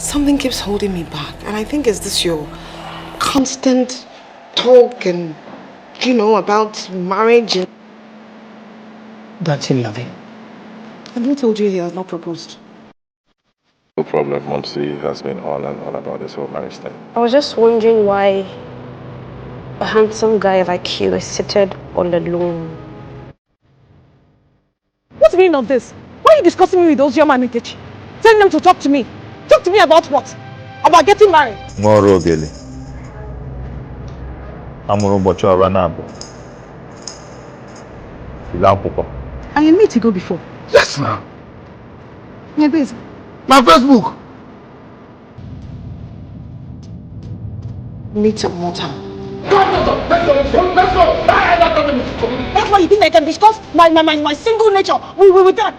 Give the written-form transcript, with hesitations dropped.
something keeps holding me back. And I think it's this your constant talk and, you know, about marriage. That's in loving. And who told you he has not proposed? No problem. Momsi has been on and on about this whole marriage thing. I was just wondering why a handsome guy like you is seated all alone. What's the meaning of this? Why are you discussing me with those young men in Kechi? Telling them to talk to me. Talk to me about what? About getting married. Tomorrow, Geli. I'm going to go to And you need to go before. Yes, ma'am. Yeah, this. My Facebook. Meet some more time. Let's go. That's why you think I can discuss my single nature with that.